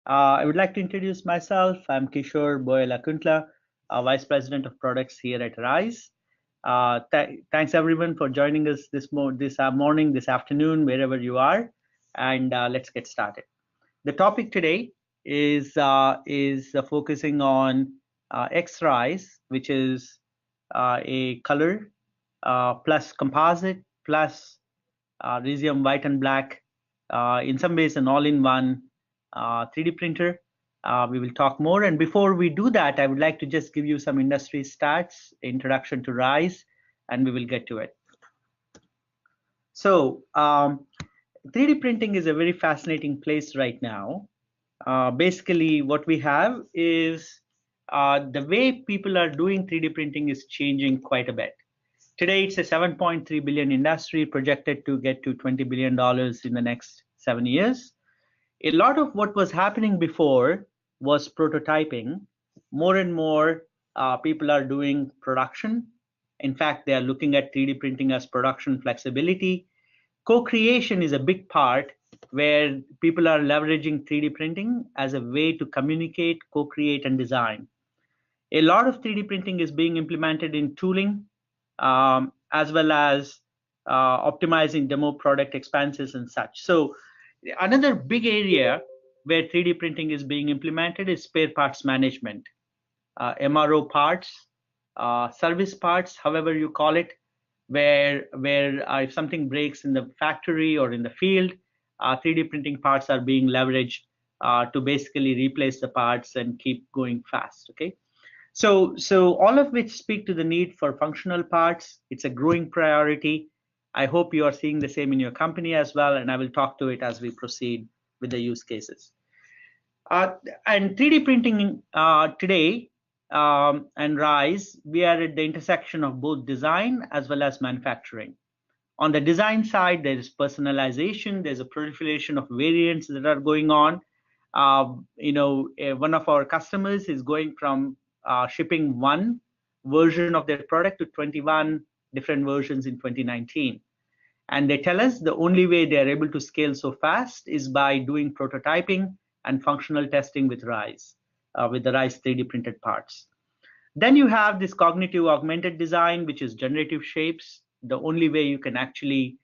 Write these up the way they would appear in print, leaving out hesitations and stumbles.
I would like to introduce myself. I'm Kishore Boyalakuntla, Vice President of Products here at xRize. Thanks everyone for joining us this morning, this afternoon, wherever you are, and let's get started. The topic today is focusing on xRize, which is a color plus composite plus Rhesium white and black, in some ways an all-in-one 3D printer. We will talk more. And before we do that, I would like to just give you some industry stats, introduction to xRize, and we will get to it. So 3D printing is a very fascinating place right now. Basically, what we have is the way people are doing 3D printing is changing quite a bit. Today, it's a 7.3 billion industry projected to get to $20 billion in the next 7 years. A lot of what was happening before was prototyping. More and more people are doing production. In fact, they are looking at 3D printing as production flexibility. Co-creation is a big part where people are leveraging 3D printing as a way to communicate, co-create, and design. A lot of 3D printing is being implemented in tooling, as well as optimizing demo product expenses and such. So another big area where 3D printing is being implemented is spare parts management, MRO parts, service parts, however you call it, where if something breaks in the factory or in the field, 3D printing parts are being leveraged to basically replace the parts and keep going fast. Okay. So all of which speak to the need for functional parts. It's a growing priority. I hope you are seeing the same in your company as well, and I will talk to it as we proceed with the use cases. And 3D printing today and xRize, we are at the intersection of both design as well as manufacturing. On the design side, there is personalization. There's a proliferation of variants that are going on. One of our customers is going from shipping one version of their product to 21 different versions in 2019. And they tell us the only way they are able to scale so fast is by doing prototyping and functional testing with xRize, with the xRize 3D printed parts. Then you have this cognitive augmented design, which is generative shapes. The only way you can actually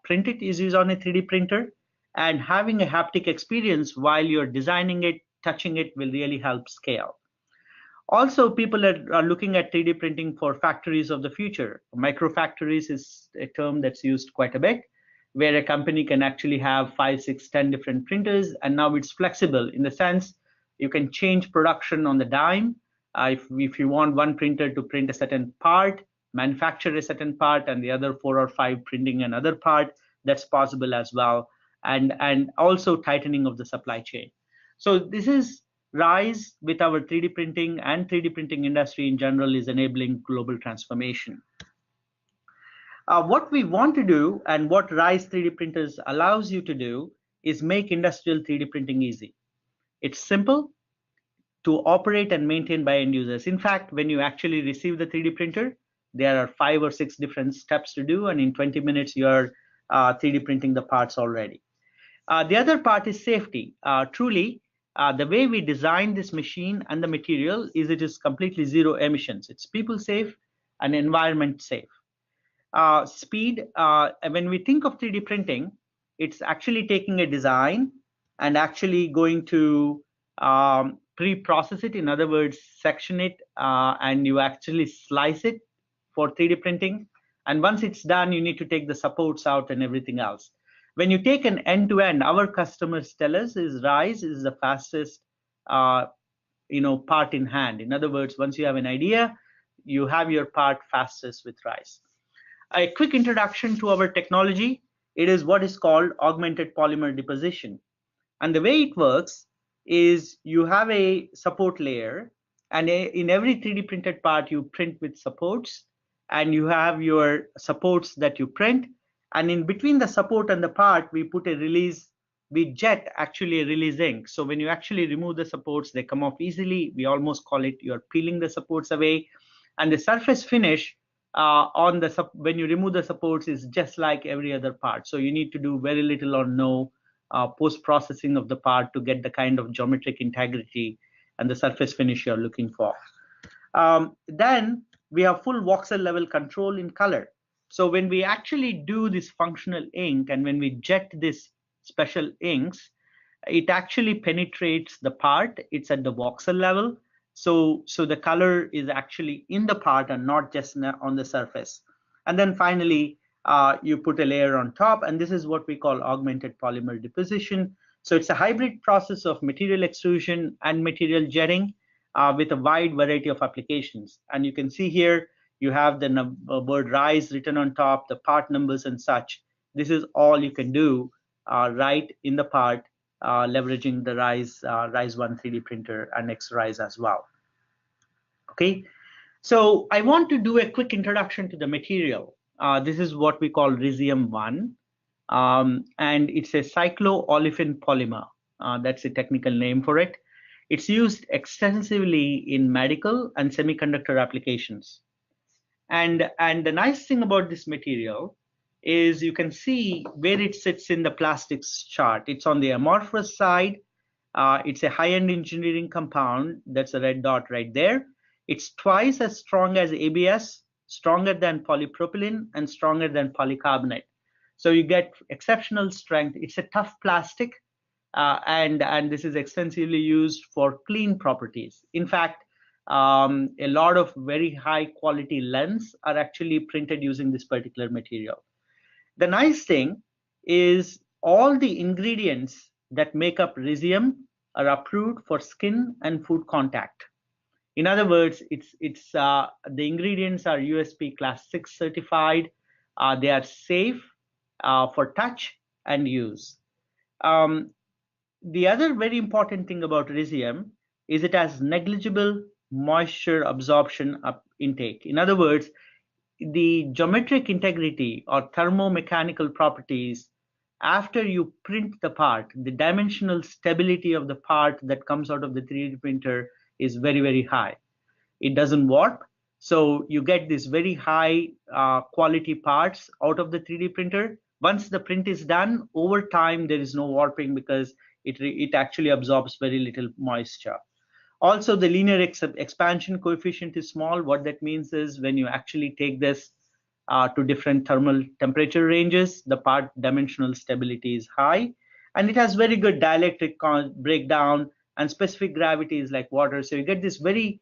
print it is on a 3D printer. And having a haptic experience while you're designing it, touching it will really help scale. Also, people are looking at 3D printing for factories of the future. Microfactories is a term that's used quite a bit, where a company can actually have 5, 6, 10 different printers, and now it's flexible in the sense you can change production on the dime. If you want one printer to print a certain part, manufacture a certain part, and the other 4 or 5 printing another part, that's possible as well, and also tightening of the supply chain. So this is xRize with our 3D printing, and 3D printing industry in general is enabling global transformation. What we want to do and what xRize 3D printers allows you to do is make industrial 3D printing easy. It's simple to operate and maintain by end users. In fact, when you actually receive the 3D printer, there are 5 or 6 different steps to do, and in 20 minutes you're 3D printing the parts already. The other part is safety. Truly, the way we design this machine and the material is it is completely zero emissions. It's people safe and environment safe. Speed, when we think of 3D printing, it's actually taking a design and actually going to pre-process it. In other words, section it, and you actually slice it for 3D printing. And once it's done, you need to take the supports out and everything else. When you take an end-to-end, our customers tell us is xRize is the fastest, part in hand. In other words, once you have an idea, you have your part fastest with xRize. A quick introduction to our technology. It is what is called augmented polymer deposition. And the way it works is you have a support layer, and in every 3D printed part, you print with supports, and you have your supports that you print. And in between the support and the part, we put a release, we jet actually a release ink. So when you actually remove the supports, they come off easily. We almost call it you're peeling the supports away. And the surface finish when you remove the supports is just like every other part. So you need to do very little or no post-processing of the part to get the kind of geometric integrity and the surface finish you're looking for. Then we have full voxel level control in color. So when we actually do this functional ink and when we jet this special inks, it actually penetrates the part. It's at the voxel level. So the color is actually in the part and not just on the surface. And then finally, you put a layer on top, and this is what we call augmented polymer deposition. So it's a hybrid process of material extrusion and material jetting with a wide variety of applications. And you can see here, you have the word RISE written on top, the part numbers and such. This is all you can do right in the part, leveraging the RISE 1 3D printer and xRize as well. Okay, so I want to do a quick introduction to the material. This is what we call Rhizome 1, and it's a cycloolefin polymer. That's the technical name for it. It's used extensively in medical and semiconductor applications. And the nice thing about this material is you can see where it sits in the plastics chart. It's on the amorphous side. It's a high-end engineering compound. That's a red dot right there. It's twice as strong as ABS, stronger than polypropylene, and stronger than polycarbonate. So you get exceptional strength. It's a tough plastic, and this is extensively used for clean properties. In fact, a lot of very high quality lens are actually printed using this particular material. The nice thing is all the ingredients that make up Rhizome are approved for skin and food contact. In other words, the ingredients are USP Class 6 certified. They are safe for touch and use. The other very important thing about Rhizome is it has negligible moisture absorption intake. In other words, the geometric integrity or thermomechanical properties after you print the part, the dimensional stability of the part that comes out of the 3D printer is very, very high. It doesn't warp. So you get these very high quality parts out of the 3D printer. Once the print is done, over time, there is no warping because it actually absorbs very little moisture. Also, the linear expansion coefficient is small. What that means is when you actually take this to different thermal temperature ranges, the part dimensional stability is high, and it has very good dielectric breakdown and specific gravities like water. So you get this very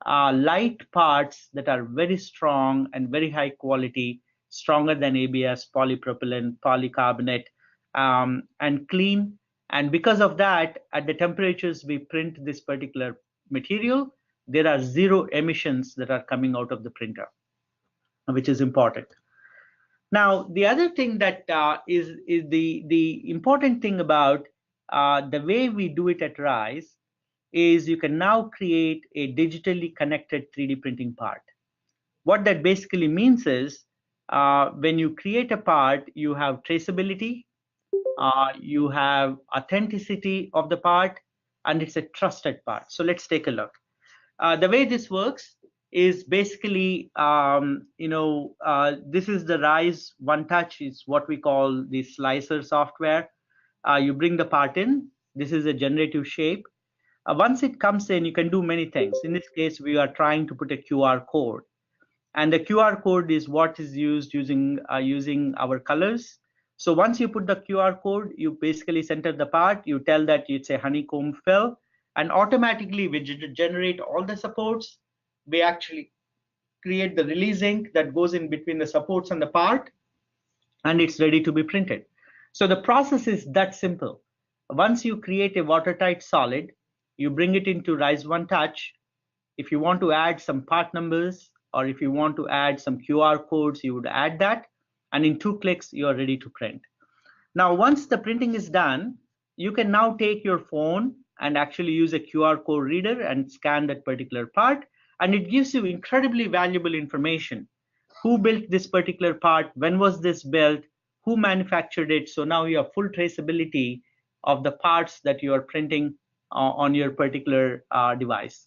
light parts that are very strong and very high quality, stronger than ABS, polypropylene, polycarbonate, and clean. And because of that, at the temperatures we print this particular material, there are zero emissions that are coming out of the printer, which is important. Now, the other thing that is the important thing about the way we do it at RISE is you can now create a digitally connected 3D printing part. What that basically means is when you create a part, you have traceability, you have authenticity of the part, and it's a trusted part. So let's take a look. The way this works is basically, this is the RISE One Touch, is what we call the slicer software. You bring the part in. This is a generative shape. Once it comes in, you can do many things. In this case, we are trying to put a QR code. And the QR code is what is used using our colors. So once you put the QR code, you basically center the part, you tell that it's a honeycomb fill, and automatically we generate all the supports. We actually create the release ink that goes in between the supports and the part, and it's ready to be printed. So the process is that simple. Once you create a watertight solid, you bring it into RISE One Touch. If you want to add some part numbers, or if you want to add some QR codes, you would add that. And in 2 clicks, you are ready to print. Now, once the printing is done, you can now take your phone and actually use a QR code reader and scan that particular part. And it gives you incredibly valuable information. Who built this particular part? When was this built? Who manufactured it? So now you have full traceability of the parts that you are printing on your particular device.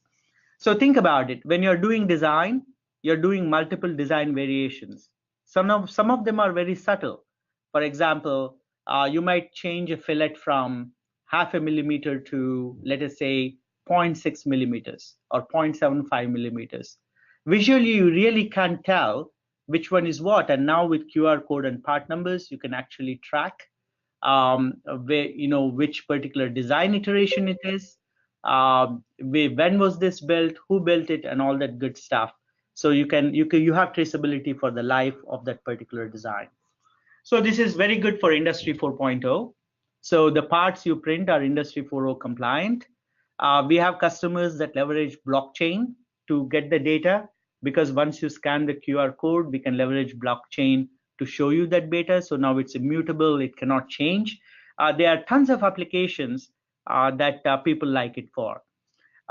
So think about it. When you're doing design, you're doing multiple design variations. Some of them are very subtle. For example, You might change a fillet from half a millimeter to, let us say, zero point 0.6 millimeters or 0.75 millimeters. Visually, you really can't tell which one is what. And now with QR code and part numbers, you can actually track where, which particular design iteration it is, when was this built, who built it, and all that good stuff. So you have traceability for the life of that particular design. So this is very good for Industry 4.0. So the parts you print are Industry 4.0 compliant. We have customers that leverage blockchain to get the data, because once you scan the QR code, we can leverage blockchain to show you that data. So now it's immutable, it cannot change. There are tons of applications that people like it for.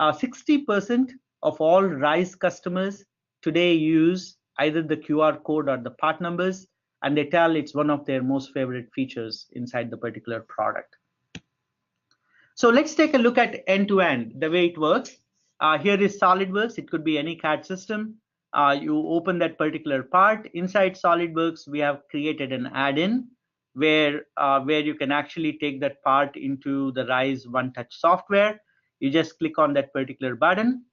60% of all RISE customers today use either the QR code or the part numbers, and they tell it's one of their most favorite features inside the particular product. So let's take a look at end-to-end, the way it works. Here is SolidWorks. It could be any CAD system. You open that particular part. Inside SolidWorks, we have created an add-in where you can actually take that part into the RISE one-touch software. You just click on that particular button,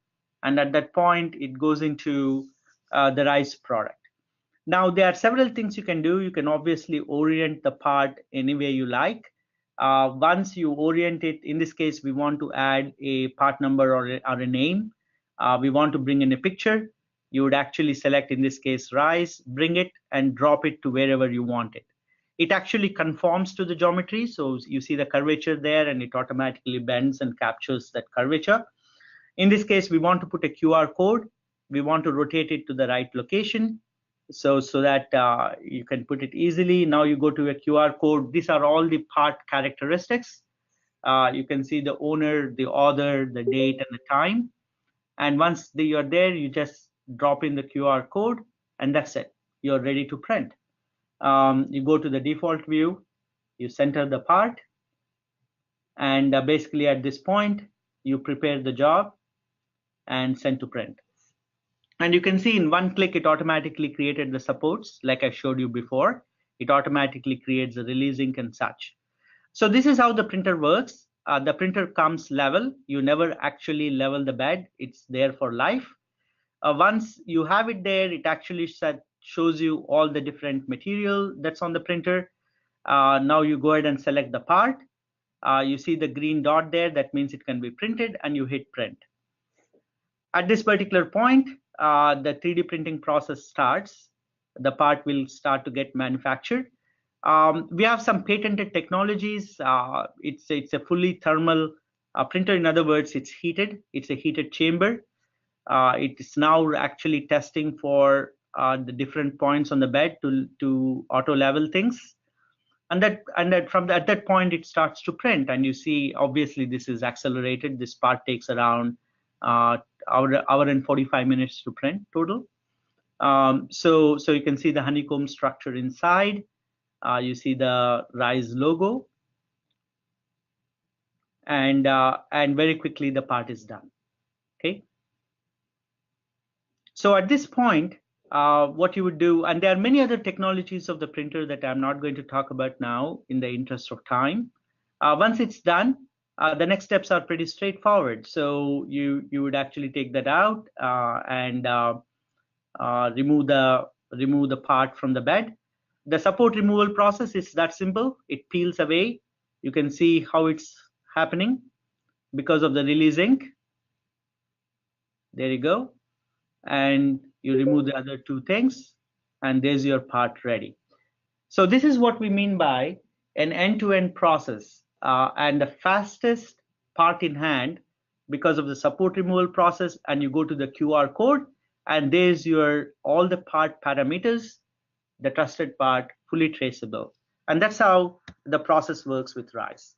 and at that point, it goes into the RISE product. Now, there are several things you can do. You can obviously orient the part any way you like. Once you orient it, in this case, we want to add a part number or a name. We want to bring in a picture. You would actually select, in this case, RISE, bring it, and drop it to wherever you want it. It actually conforms to the geometry. So you see the curvature there, and it automatically bends and captures that curvature. In this case, we want to put a QR code. We want to rotate it to the right location, so that you can put it easily. Now you go to a QR code. These are all the part characteristics. You can see the owner, the author, the date, and the time. And once you're there, you just drop in the QR code, and that's it. You're ready to print. You go to the default view, you center the part, and basically at this point, you prepare the job and send to print. And you can see in one click, it automatically created the supports like I showed you before. It automatically creates the release ink and such. So this is how the printer works. The printer comes level. You never actually level the bed. It's there for life. Once you have it there, it actually shows you all the different material that's on the printer. Now you go ahead and select the part. You see the green dot there. That means it can be printed, and you hit print. At this particular point, the 3D printing process starts. The part will start to get manufactured. We have some patented technologies. It's a fully thermal printer. In other words, it's heated. It's a heated chamber. It is now actually testing for the different points on the bed to auto level things. And at that point, it starts to print. And you see, obviously, this is accelerated. This part takes around hour and 45 minutes to print total. So you can see the honeycomb structure inside. You see the RISE logo, and very quickly the part is done. Okay. So at this point, what you would do, and there are many other technologies of the printer that I'm not going to talk about now in the interest of time. Once it's done, the next steps are pretty straightforward. So you would actually take that out and remove the part from the bed. The support removal process is that simple. It peels away. You can see how it's happening because of the release ink. There you go. And you remove the other two things, and there's your part ready. So this is what we mean by an end-to-end process, and the fastest part in hand because of the support removal process. And you go to the QR code, and there's all the part parameters, the trusted part, fully traceable. And that's how the process works with RISE.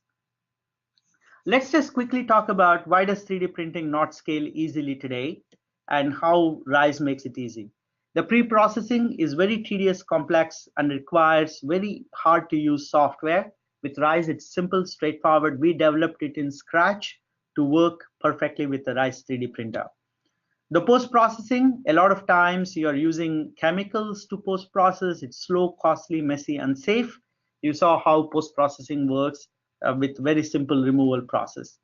Let's just quickly talk about why does 3D printing not scale easily today, and how RISE makes it easy. The pre-processing is very tedious, complex, and requires very hard to use software. With RISE, it's simple, straightforward. We developed it in scratch to work perfectly with the RISE 3D printer. The post-processing, a lot of times you're using chemicals to post-process. It's slow, costly, messy, unsafe. You saw how post-processing works with very simple removal process.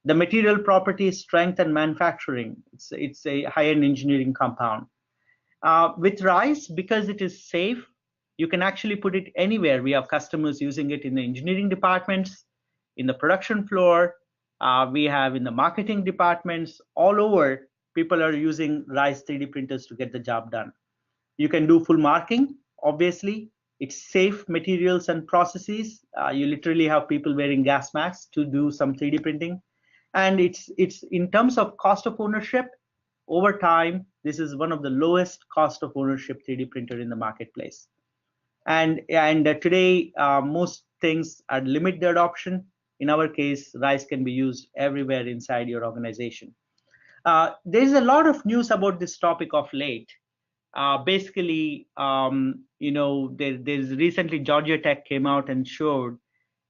The material property is strength and manufacturing. It's a high-end engineering compound. With Rice, because it is safe, you can actually put it anywhere. We have customers using it in the engineering departments, in the production floor. We have in the marketing departments, all over. People are using Rice 3D printers to get the job done. You can do full marking, obviously. It's safe materials and processes. You literally have people wearing gas masks to do some 3D printing. And it's in terms of cost of ownership, over time, this is one of the lowest cost of ownership 3D printer in the marketplace. And today, most things are limit the adoption. In our case, Rice can be used everywhere inside your organization. There's a lot of news about this topic of late. Basically, there's recently Georgia Tech came out and showed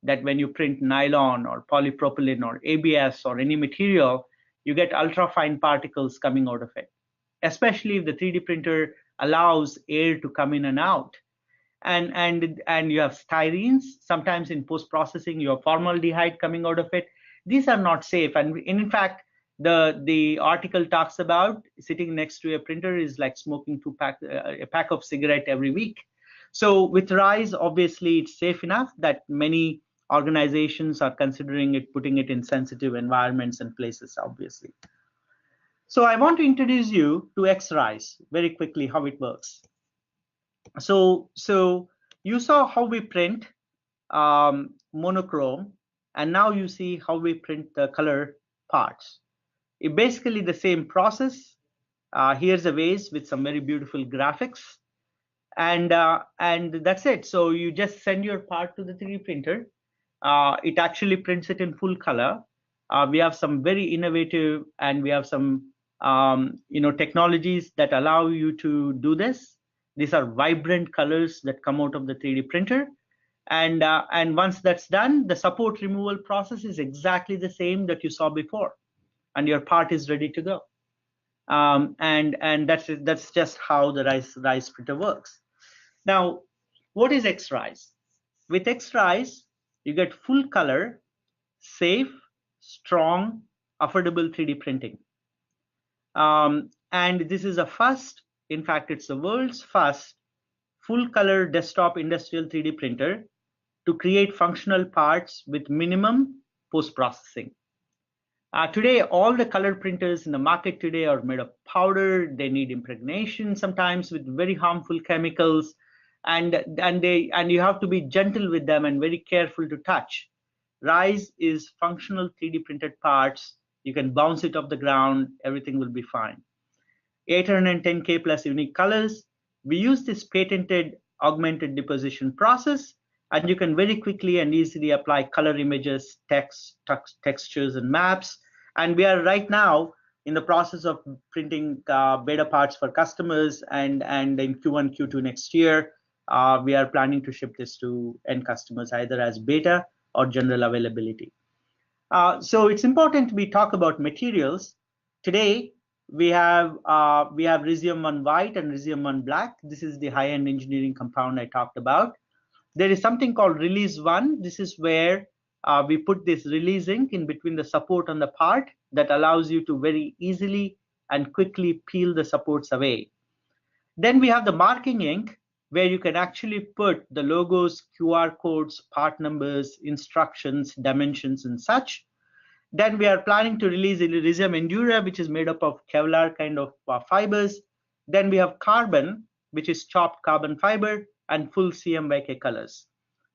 that when you print nylon or polypropylene or ABS or any material, you get ultrafine particles coming out of it, especially if the 3D printer allows air to come in and out. And you have styrenes. Sometimes in post-processing, you have formaldehyde coming out of it. These are not safe. And in fact, the article talks about sitting next to a printer is like smoking a pack of cigarette every week. So with Rice, obviously, it's safe enough that many organizations are considering it, putting it in sensitive environments and places, obviously. So I want to introduce you to xRize very quickly, how it works. So you saw how we print monochrome, and now you see how we print the color parts. It basically the same process. Here's a vase with some very beautiful graphics, and that's it. So you just send your part to the 3D printer. It actually prints it in full color. We have some very innovative, and we have some technologies that allow you to do this. These are vibrant colors that come out of the 3D printer. And once that's done, the support removal process is exactly the same that you saw before, and your part is ready to go. And that's just how the Rice printer works. Now, what is xRize? With xRize, you get full color, safe, strong, affordable 3D printing. And this is a first, in fact, it's the world's first full color desktop industrial 3D printer to create functional parts with minimum post-processing. Today, all the color printers in the market today are made of powder. They need impregnation sometimes with very harmful chemicals, and you have to be gentle with them and very careful to touch. Rice is functional 3D printed parts. You can bounce it off the ground. Everything will be fine. 810K plus unique colors. We use this patented augmented deposition process, and you can very quickly and easily apply color images, text, textures, and maps. And we are right now in the process of printing beta parts for customers, and in Q1, Q2 next year, we are planning to ship this to end customers either as beta or general availability. So it's important we talk about materials. Today, we have Rhizome 1 white and Rhizome 1 black. This is the high-end engineering compound I talked about. There is something called release 1. This is where we put this release ink in between the support and the part that allows you to very easily and quickly peel the supports away. Then we have the marking ink, where you can actually put the logos, QR codes, part numbers, instructions, dimensions, and such. Then we are planning to release Rhizome Endura, which is made up of Kevlar kind of fibers. Then we have carbon, which is chopped carbon fiber, and full CMYK colors.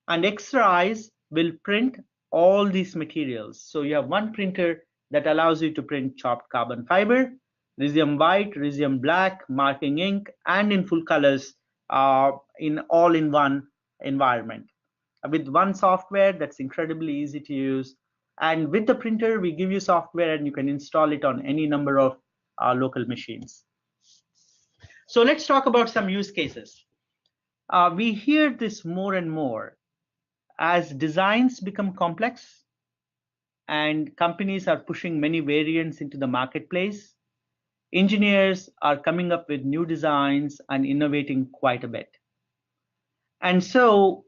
And xRize will print all these materials. So you have one printer that allows you to print chopped carbon fiber, Rhizome white, Rhizome black, marking ink, and in full colors in all-in-one environment. With one software that's incredibly easy to use. And with the printer, we give you software and you can install it on any number of local machines. So let's talk about some use cases. We hear this more and more. As designs become complex and companies are pushing many variants into the marketplace, engineers are coming up with new designs and innovating quite a bit. And so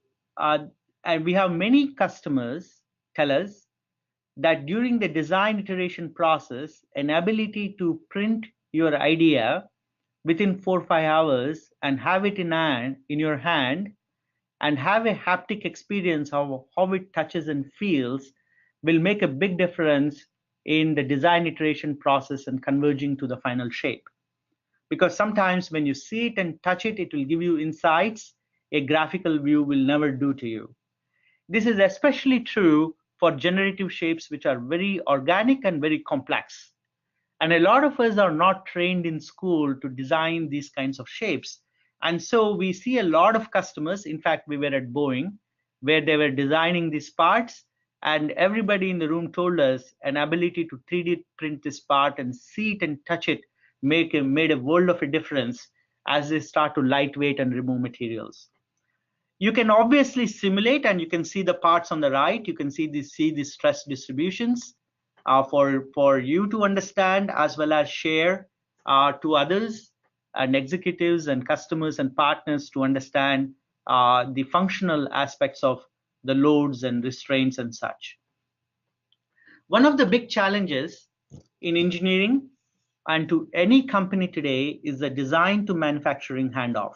And we have many customers tell us that during the design iteration process, an ability to print your idea within 4 or 5 hours and have it in your hand and have a haptic experience of how it touches and feels will make a big difference in the design iteration process and converging to the final shape. Because sometimes when you see it and touch it, it will give you insights a graphical view will never do to you. This is especially true for generative shapes, which are very organic and very complex. And a lot of us are not trained in school to design these kinds of shapes. And so we see a lot of customers. In fact, we were at Boeing, where they were designing these parts, and everybody in the room told us an ability to 3D print this part and see it and touch it made a world of a difference as they start to lightweight and remove materials. You can obviously simulate, and you can see the parts on the right. You can see the stress distributions for you to understand as well as share to others and executives and customers and partners to understand the functional aspects of the loads and restraints and such. One of the big challenges in engineering and to any company today is the design to manufacturing handoff.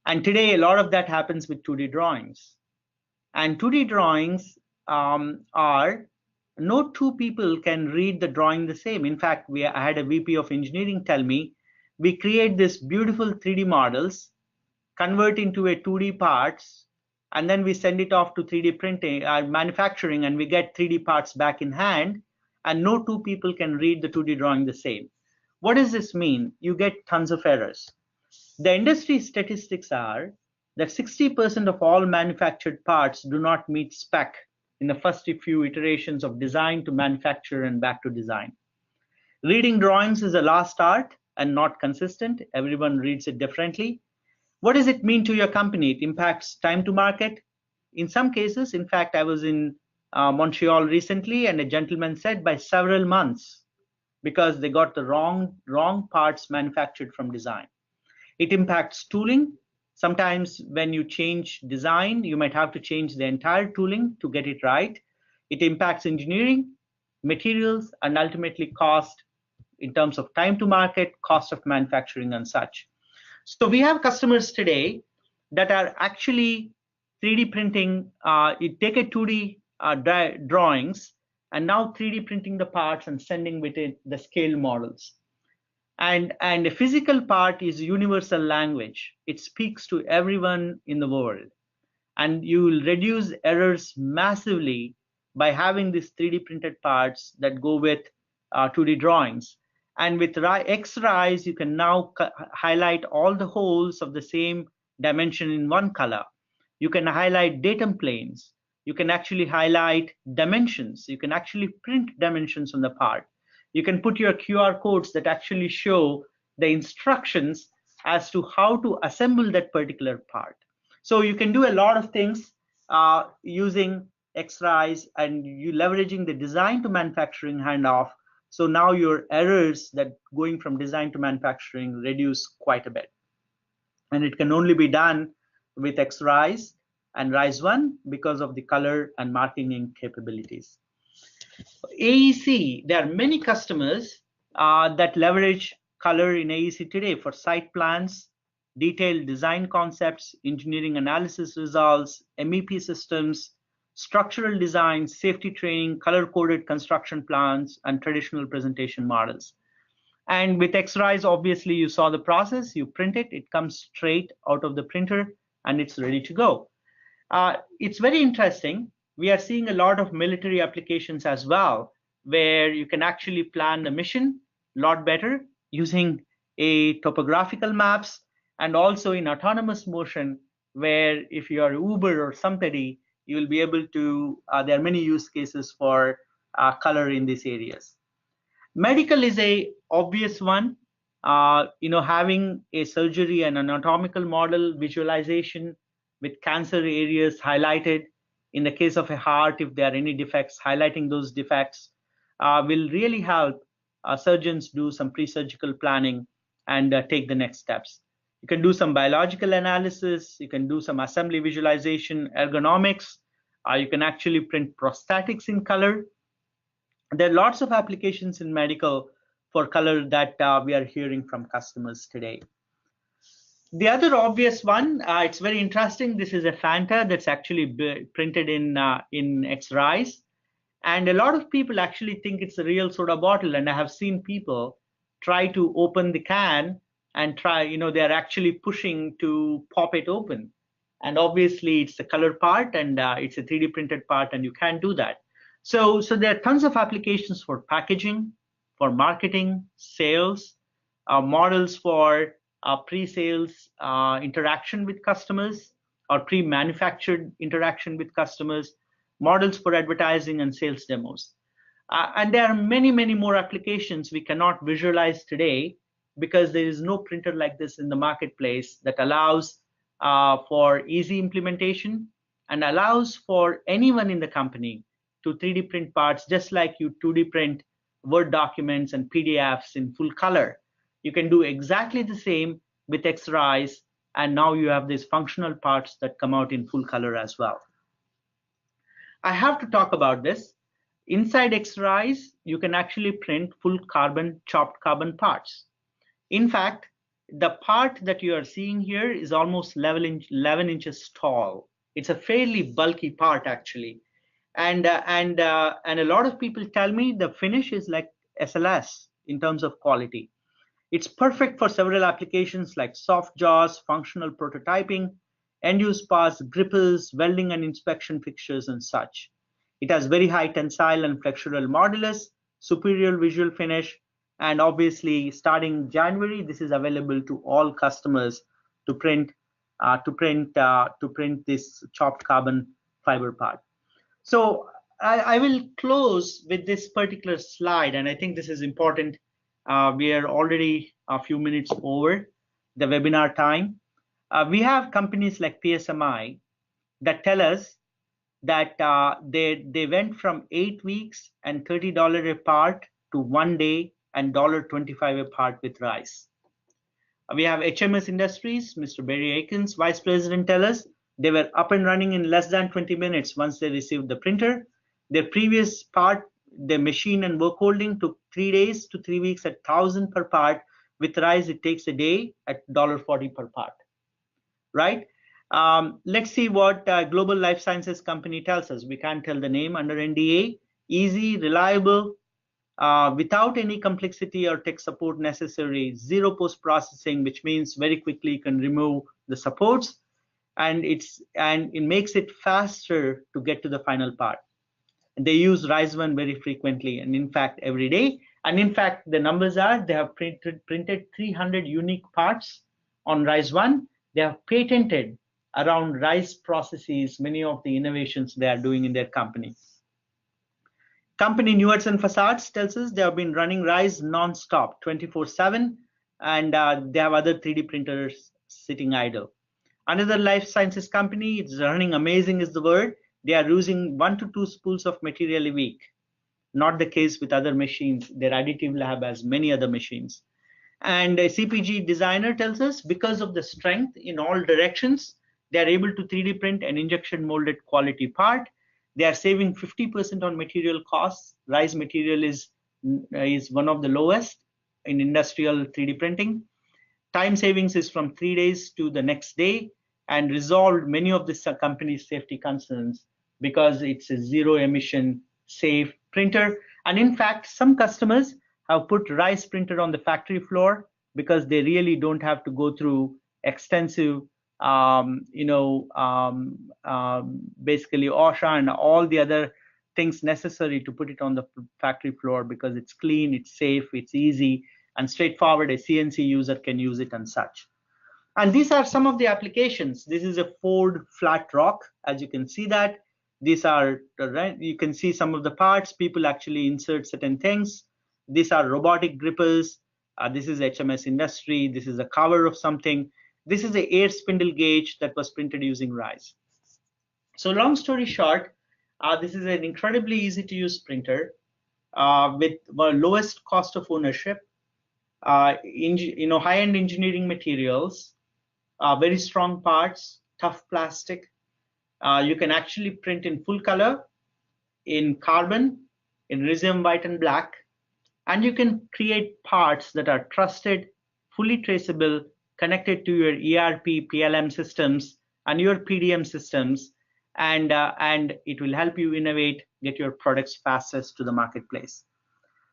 And today, a lot of that happens with 2D drawings. And 2D drawings are no two people can read the drawing the same. In fact, I had a VP of engineering tell me, we create this beautiful 3D models, convert into a 2D parts, and then we send it off to 3D printing, manufacturing, and we get 3D parts back in hand, and no two people can read the 2D drawing the same. What does this mean? You get tons of errors. The industry statistics are that 60% of all manufactured parts do not meet spec in the first few iterations of design to manufacture and back to design. Reading drawings is a lost art and not consistent. Everyone reads it differently. What does it mean to your company? It impacts time to market. In some cases, in fact, I was in Montreal recently, and a gentleman said by several months because they got the wrong parts manufactured from design. It impacts tooling. Sometimes when you change design, you might have to change the entire tooling to get it right. It impacts engineering, materials, and ultimately cost in terms of time to market, cost of manufacturing, and such. So we have customers today that are actually 3D printing. You take a 2D drawings and now 3D printing the parts and sending with it the scale models. And a physical part is universal language. It speaks to everyone in the world. And you will reduce errors massively by having these 3D printed parts that go with 2D drawings. And with xRize, you can now highlight all the holes of the same dimension in one color. You can highlight datum planes. You can actually highlight dimensions. You can actually print dimensions on the part. You can put your QR codes that actually show the instructions as to how to assemble that particular part. So you can do a lot of things using xRize, and you leveraging the design to manufacturing handoff. So now your errors that going from design to manufacturing reduce quite a bit. And it can only be done with xRize and Rise1 because of the color and marking capabilities. AEC, there are many customers that leverage color in AEC today for site plans, detailed design concepts, engineering analysis results, MEP systems, structural design, safety training, color-coded construction plans, and traditional presentation models. And with xRize, obviously, you saw the process. You print it. It comes straight out of the printer, and it's ready to go. It's very interesting. We are seeing a lot of military applications as well, where you can actually plan a mission a lot better using a topographical maps, and also in autonomous motion, where if you are Uber or somebody, you will be able to, there are many use cases for color in these areas. Medical is a obvious one. Having a surgery and anatomical model visualization with cancer areas highlighted. In the case of a heart, if there are any defects, highlighting those defects will really help surgeons do some pre-surgical planning and take the next steps. You can do some biological analysis. You can do some assembly visualization, ergonomics. You can actually print prosthetics in color. There are lots of applications in medical for color that we are hearing from customers today. The other obvious one, it's very interesting. This is a Fanta that's actually printed in xRize. And a lot of people actually think it's a real soda bottle. And I have seen people try to open the can and try, they're actually pushing to pop it open. And obviously it's the color part and it's a 3D printed part and you can't do that. So there are tons of applications for packaging, for marketing, sales, models for pre-sales interaction with customers or pre-manufactured interaction with customers, models for advertising and sales demos. And there are many, many more applications we cannot visualize today because there is no printer like this in the marketplace that allows for easy implementation and allows for anyone in the company to 3D print parts just like you 2D print Word documents and PDFs in full color. You can do exactly the same with xRize, and now you have these functional parts that come out in full color as well. I have to talk about this. Inside xRize, you can actually print full carbon, chopped carbon parts. In fact, the part that you are seeing here is almost 11 inches tall. It's a fairly bulky part actually. And a lot of people tell me the finish is like SLS in terms of quality. It's perfect for several applications like soft jaws, functional prototyping, end-use parts, grippers, welding and inspection fixtures and such. It has very high tensile and flexural modulus, superior visual finish, and obviously starting January, this is available to all customers to print this chopped carbon fiber part. So I will close with this particular slide, and I think this is important. We are already a few minutes over the webinar time. We have companies like PSMI that tell us that they went from 8 weeks and $30 a part to 1 day and $1.25 a part with Rice. We have HMS Industries, Mr. Barry Aikens, Vice President, tell us they were up and running in less than 20 minutes once they received the printer. Their previous part, their machine and work holding took 3 days to 3 weeks at 1,000 per part. With Rice, it takes a day at $1.40 per part, right? Let's see what Global Life Sciences company tells us. We can't tell the name under NDA. Easy, reliable, without any complexity or tech support necessary, zero post-processing, which means very quickly you can remove the supports, and it makes it faster to get to the final part. They use Rise 1 very frequently, and in fact every day. And in fact, the numbers are they have printed 300 unique parts on Rise 1. They have patented around Rise processes, many of the innovations they are doing in their company. Company Newards and Facades tells us they have been running Rise non-stop, 24/7, and they have other 3D printers sitting idle. Another life sciences company, it's running amazing is the word. They are using 1 to 2 spools of material a week. Not the case with other machines. Their additive lab has many other machines. And a CPG designer tells us because of the strength in all directions, they are able to 3D print an injection molded quality part. They are saving 50% on material costs. Rise material is one of the lowest in industrial 3D printing. Time savings is from 3 days to the next day, and resolved many of this company's safety concerns because it's a zero emission safe printer. And in fact, some customers have put Rise printer on the factory floor because they really don't have to go through extensive basically OSHA and all the other things necessary to put it on the factory floor because it's clean, it's safe, it's easy and straightforward. A CNC user can use it and such. And these are some of the applications. This is a Ford flat rock, as you can see that. These are, you can see some of the parts. People actually insert certain things. These are robotic grippers. This is HMS Industry. This is a cover of something. This is the air spindle gauge that was printed using Rise. So long story short, this is an incredibly easy to use printer with the lowest cost of ownership, high-end engineering materials, very strong parts, tough plastic. You can actually print in full color, in carbon, in Rhizome white and black, and you can create parts that are trusted, fully traceable, connected to your ERP, PLM systems, and your PDM systems, and it will help you innovate, get your products fastest to the marketplace.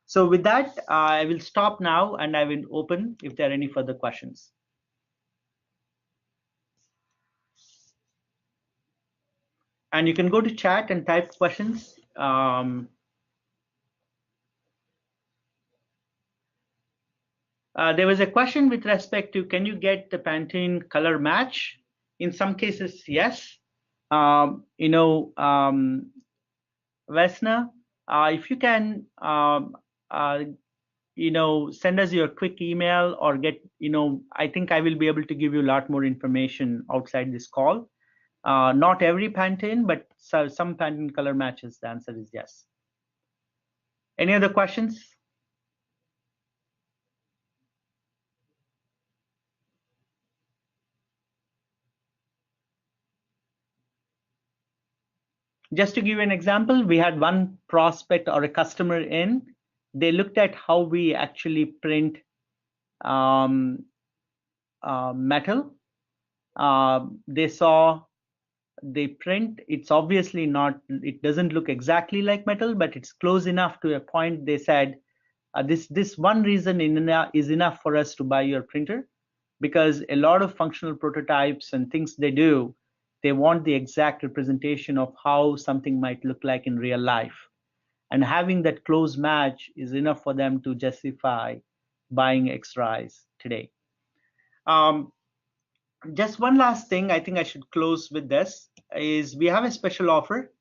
So with that, I will stop now and I will open if there are any further questions. And you can go to chat and type questions. There was a question with respect to, can you get the Pantene color match? In some cases, yes. Vesna, if you can, send us your quick email or get, I think I will be able to give you a lot more information outside this call. Not every Pantene, but some Pantene color matches. The answer is yes. Any other questions? Just to give you an example, we had one prospect or a customer in. They looked at how we actually print metal. They saw they print. It's obviously not. It doesn't look exactly like metal, but it's close enough to a point. They said, this one reason is enough for us to buy your printer, because a lot of functional prototypes and things they do, they want the exact representation of how something might look like in real life. And having that close match is enough for them to justify buying xRize today. Just one last thing, I think I should close with this, is we have a special offer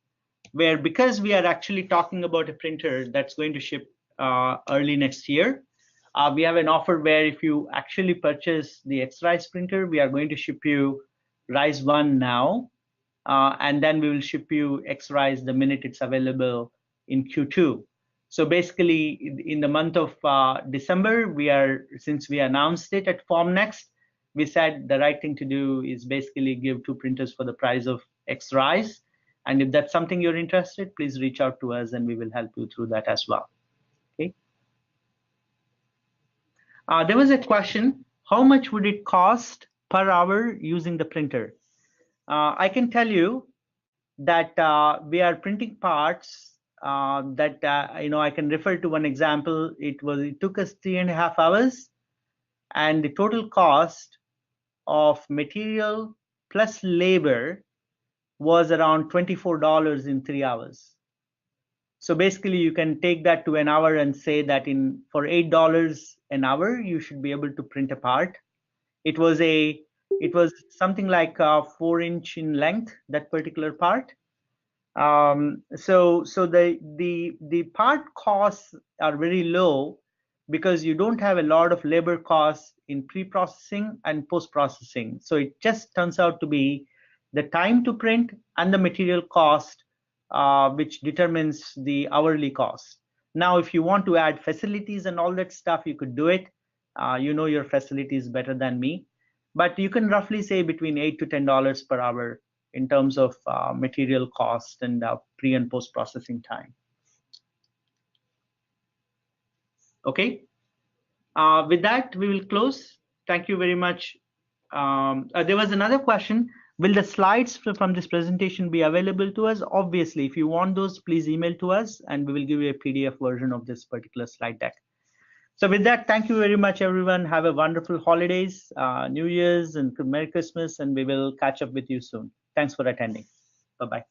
where, because we are actually talking about a printer that's going to ship early next year, we have an offer where if you actually purchase the xRize printer, we are going to ship you Rise 1 now, and then we will ship you xRize the minute it's available in Q2. So basically, in the month of December, since we announced it at FormNext, we said the right thing to do is basically give 2 printers for the price of xRize. And if that's something you're interested, please reach out to us and we will help you through that as well. Okay. There was a question, how much would it cost per hour using the printer? I can tell you that we are printing parts that, I can refer to one example. It took us 3.5 hours, and the total cost of material plus labor was around $24 in 3 hours. So basically, you can take that to an hour and say that for $8 an hour, you should be able to print a part. It was something like 4-inch in length, that particular part. So the part costs are very low because you don't have a lot of labor costs in pre-processing and post-processing. So it just turns out to be the time to print and the material cost, which determines the hourly cost. Now, if you want to add facilities and all that stuff, you could do it. You know your facilities better than me, but you can roughly say between $8 to $10 per hour in terms of material cost and pre and post processing time. Okay. With that, we will close. Thank you very much. There was another question. Will the slides from this presentation be available to us? Obviously, if you want those, please email to us and we will give you a PDF version of this particular slide deck. So with that, thank you very much, everyone. Have a wonderful holidays, New Year's, and Merry Christmas, and we will catch up with you soon. Thanks for attending. Bye-bye.